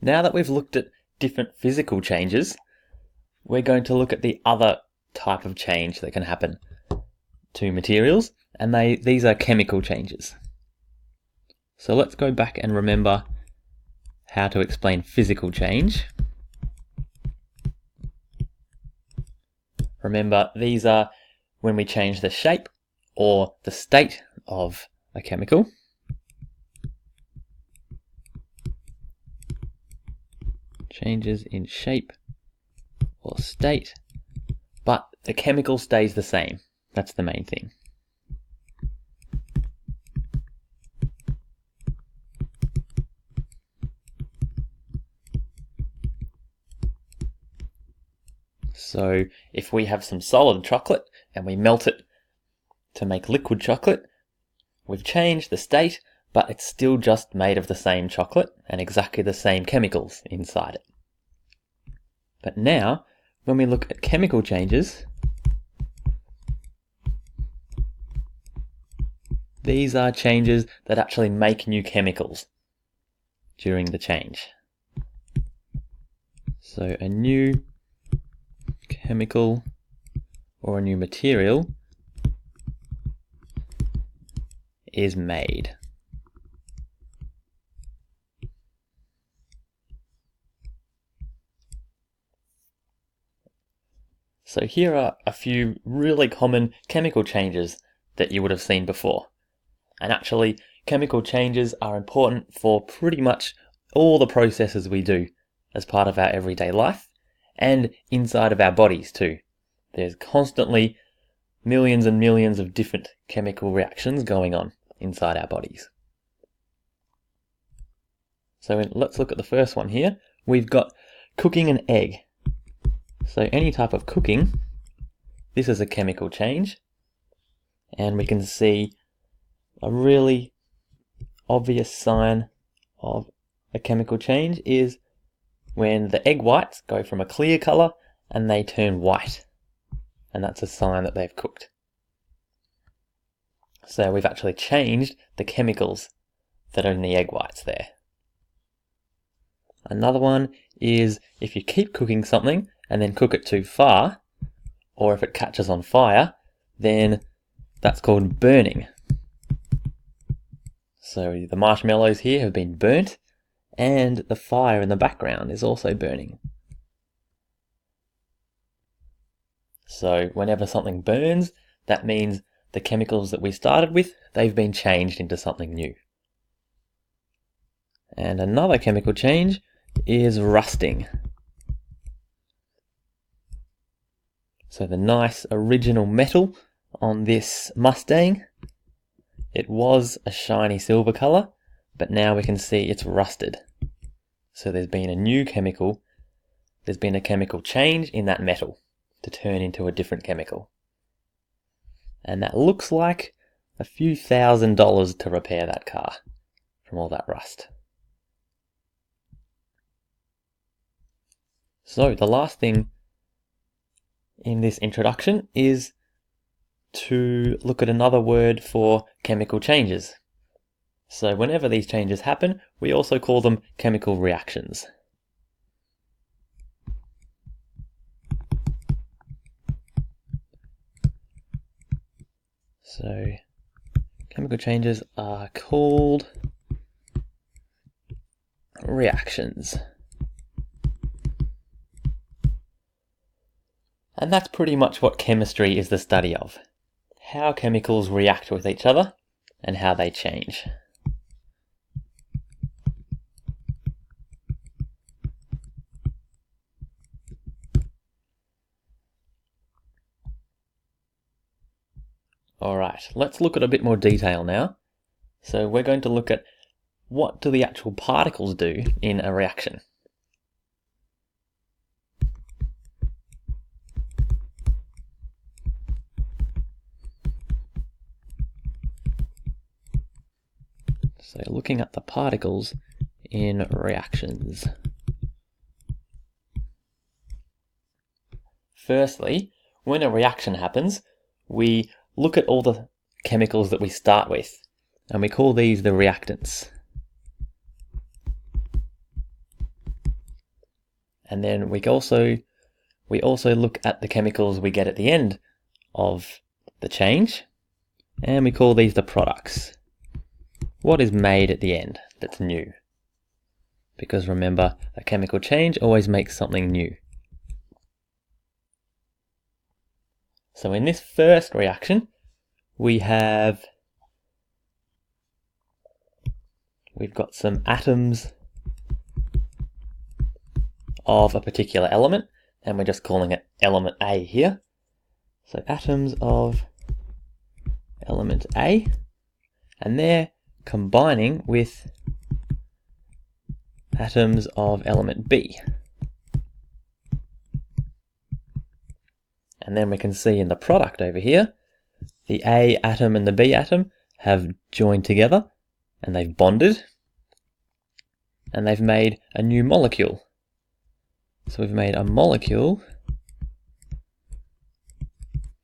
Now that we've looked at different physical changes, we're going to look at the other type of change that can happen to materials, and these are chemical changes. So let's go back and remember how to explain physical change. Remember, these are when we change the shape or the state of a chemical. Changes in shape or state, but the chemical stays the same. That's the main thing. So if we have some solid chocolate and we melt it to make liquid chocolate, we've changed the state, but it's still just made of the same chocolate and exactly the same chemicals inside it. But now, when we look at chemical changes, these are changes that actually make new chemicals during the change. So a new chemical or a new material is made. So here are a few really common chemical changes that you would have seen before. And actually, chemical changes are important for pretty much all the processes we do as part of our everyday life and inside of our bodies too. There's constantly millions and millions of different chemical reactions going on inside our bodies. So let's look at the first one here. We've got cooking an egg. So any type of cooking, this is a chemical change, and we can see a really obvious sign of a chemical change is when the egg whites go from a clear color and they turn white, and that's a sign that they've cooked. So we've actually changed the chemicals that are in the egg whites there. Another one is if you keep cooking something and then cook it too far, or if it catches on fire, then that's called burning. So the marshmallows here have been burnt, and the fire in the background is also burning. So whenever something burns, that means the chemicals that we started with, they've been changed into something new. And another chemical change is rusting. So the nice original metal on this Mustang, it was a shiny silver color, but now we can see it's rusted. So there's been a new chemical, there's been a chemical change in that metal to turn into a different chemical. And that looks like a few $1,000s to repair that car from all that rust. So the last thing in this introduction is to look at another word for chemical changes. So whenever these changes happen, we also call them chemical reactions. So chemical changes are called reactions. And that's pretty much what chemistry is the study of. How chemicals react with each other and how they change. Alright, let's look at a bit more detail now. So we're going to look at what do the actual particles do in a reaction. So looking at the particles in reactions. Firstly, when a reaction happens, we look at all the chemicals that we start with, and we call these the reactants. And then we also look at the chemicals we get at the end of the change, and we call these the products. What is made at the end that's new? Because remember, a chemical change always makes something new. So in this first reaction, we've got some atoms of a particular element, and we're just calling it element A here. So atoms of element A, and they're combining with atoms of element B. And then we can see in the product over here, the A atom and the B atom have joined together, and they've bonded, and they've made a new molecule. So we've made a molecule,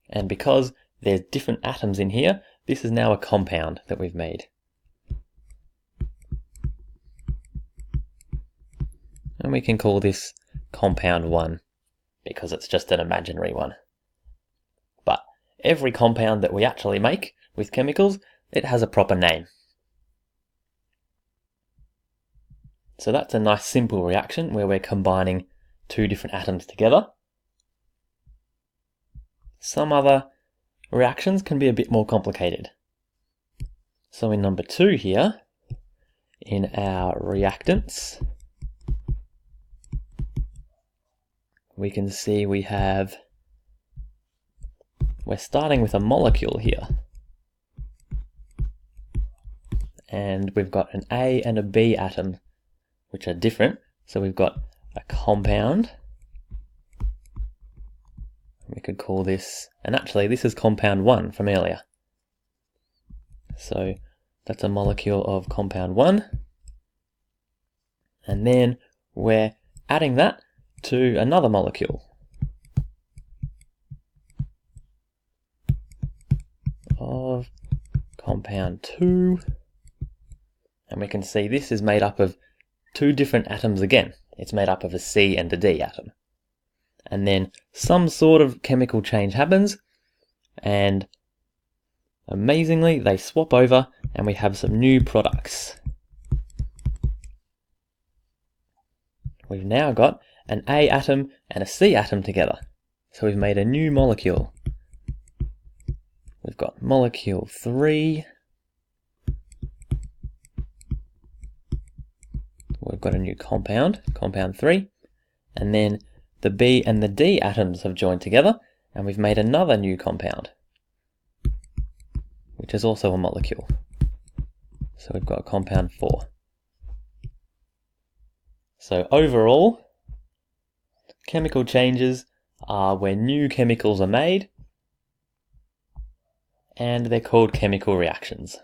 and because there's different atoms in here, this is now a compound that we've made. And we can call this compound 1 because it's just an imaginary one. But every compound that we actually make with chemicals, it has a proper name. So that's a nice simple reaction where we're combining two different atoms together. Some other reactions can be a bit more complicated. So in number 2 here, in our reactants, we can see we're starting with a molecule here. And we've got an A and a B atom, which are different. So we've got a compound. We could call this, and actually this is compound 1 from earlier. So that's a molecule of compound 1. And then we're adding that to another molecule of compound 2. And we can see this is made up of two different atoms again. It's made up of a C and a D atom. And then some sort of chemical change happens, and amazingly they swap over and we have some new products. We've now got an A atom and a C atom together. So we've made a new molecule. We've got molecule 3. We've got a new compound, compound 3. And then the B and the D atoms have joined together, and we've made another new compound, which is also a molecule. So we've got compound 4. So overall, chemical changes are where new chemicals are made, and they're called chemical reactions.